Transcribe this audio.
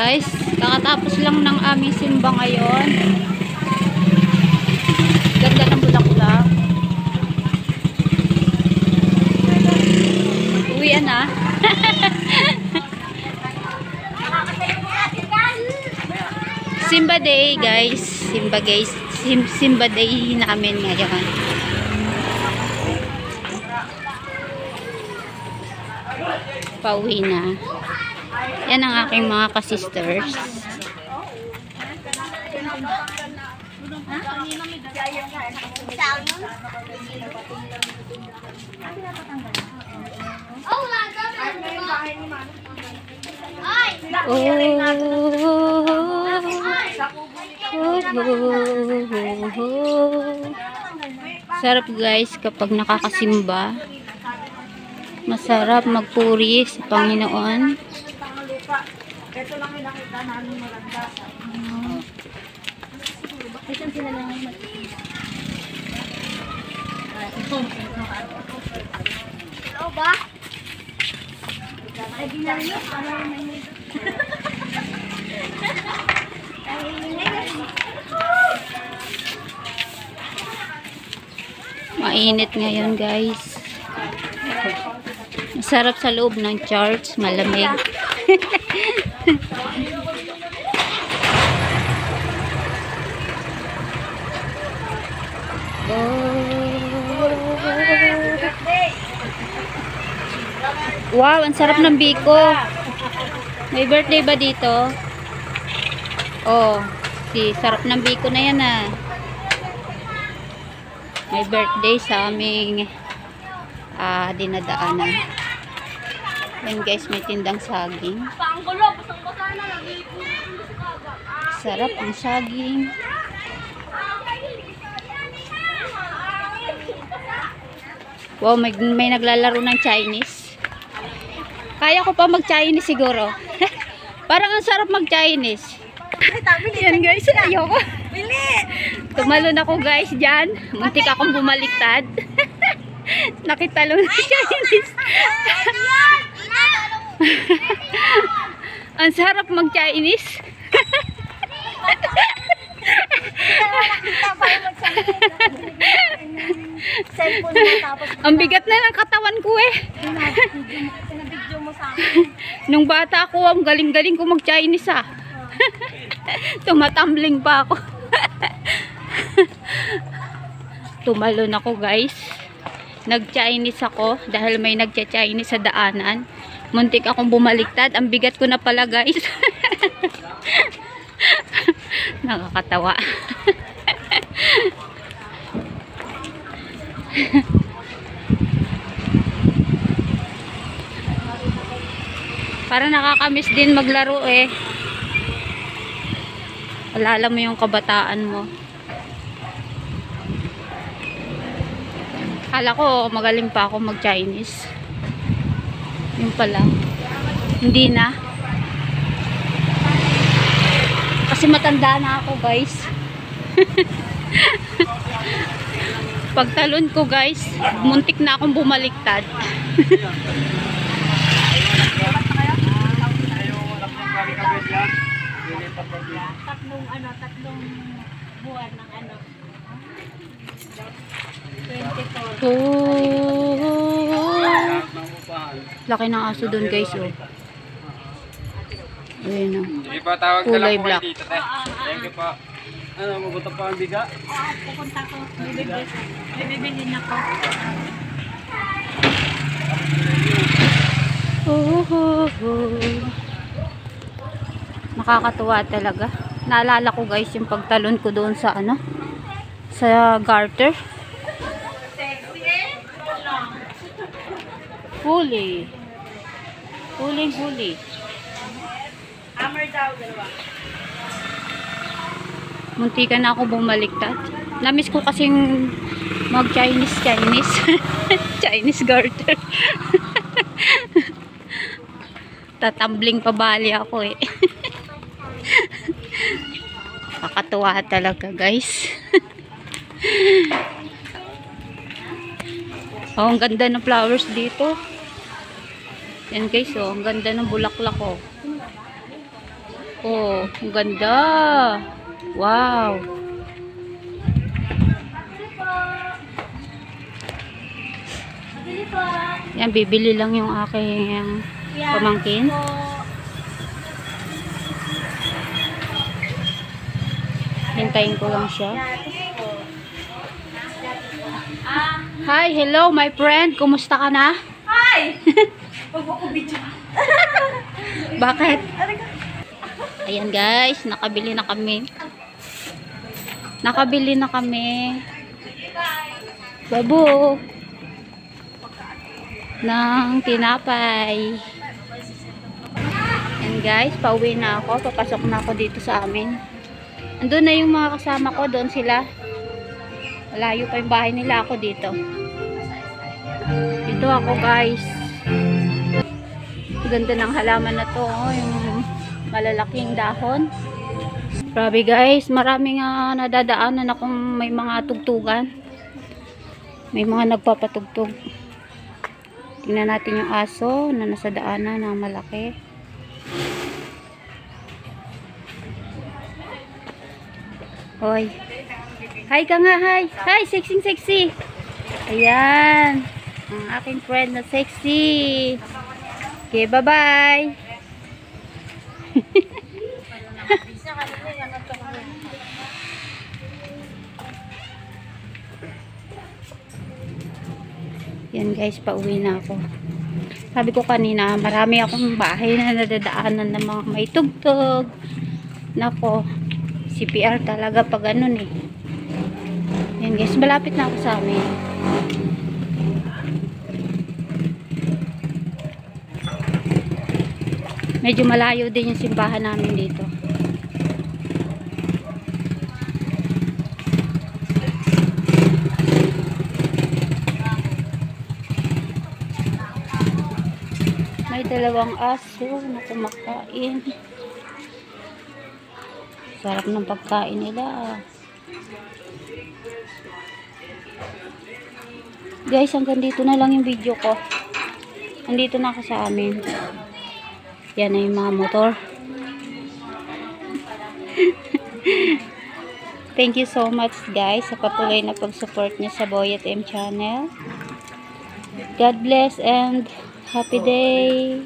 guys, kakatapos lang ng aming simba ngayon. Ganda ng bulaklak. Uwian na. Simba day guys. Simba day namin ngayon. Pauwi na. Yan ang aking mga ka-sisters. Sarap guys kapag nakakasimba. Masarap magpuri sa Panginoon. Ito lang yung nakita namin maganda. Isang sila lang yung matindi. Hello ba? Ay, ginarinig. Parang may mainit ngayon guys. Masarap sa loob ng church, malamig. Wow, ang sarap ng biko. May birthday ba dito? Oh, sarap ng biko na yan ah. May birthday sa aming dinadaanan. Yan guys, may tindang saging. Sarap ang saging. Wow, may naglalaro ng Chinese. Kaya ko pa mag-Chinese siguro. Parang ang sarap mag-Chinese. Yan guys, ayoko. Tumalon ako guys dyan. Muntik akong bumaliktad. Nakitalon ng Chinese. Ang sarap mag-Chinese. Ang bigat na ng katawan ko eh. Nung bata ako, ang galing-galing ko mag-Chinese ah. Tumatumbling pa ako. Tumalon ako guys. Nag-Chinese ako dahil may nagcha-Chinese sa daanan. Muntik akong bumaliktad. Ang bigat ko na pala guys. Nakakatawa. Para nakakamiss din maglaro eh. Alala mo yung kabataan mo. Akala ko magaling pa ako mag-Chinese. Yung pala. Hindi na. Kasi matanda na ako guys. Pagtalon ko guys, muntik na akong bumaliktad. tatlong buwan ng ano. 24. Laki ng aso dun guys oh. Ayun oh. Kulay black. Thank you po. Ano, mabuta pa ang biga? Oo, pupunta ko. Bibili na ko. Nakakatuwa talaga. Naalala ko guys yung pagtalon ko doon sa ano, sa garter. Huli. Huli. Hammer daw, dalawa. Muntikan na ako bumaliktad. Namiss ko kasing mag-Chinese. Chinese garter. Tatambling pa bali ako eh. Kakatuwa talaga guys. Oh, ang ganda ng flowers dito. Yan guys, oh, ang ganda ng bulaklak oh. Oh, ang ganda. Wow. Yan, bibili lang yung aking pamangkin. Hintayin ko lang siya. Hi, hello my friend. Kumusta ka na? Hi! Huwag mo ko video. Bakit? Ayan guys, nakabili na kami. Nakabili na kami. Babo. Ng tinapay. Ayan guys, pauwi na ako. Papasok na ako dito sa amin. Andun na yung mga kasama ko. Doon sila. Malayo pa yung bahay nila, ako dito. Dito ako guys. Ganda ng halaman na to. Oh, yung malalaking dahon. Grabe guys. Maraming nadadaanan akong may mga tugtugan. May mga nagpapatugtog. Tingnan natin yung aso na nasa daanan na malaki. Hoy. Hi ka nga, hi. Hi, sexy, sexy. Ayan. Ang aking friend na sexy. Okay, bye-bye. Yan guys, pauwi na ako. Sabi ko kanina, marami akong bahay na nadadaanan ng mga may tugtog. Nako, CPR talaga pag ganun eh. Yan guys, malapit na ako sa amin. Medyo malayo din yung simbahan namin dito. May dalawang aso na kumakain. Sarap ng pagkain nila. Guys, hanggang dito na lang yung video ko. Andito na ako sa amin. Yan na yung mga motor. Thank you so much guys sa patuloy na pag-support niyo sa Boy at M channel. God bless and happy day.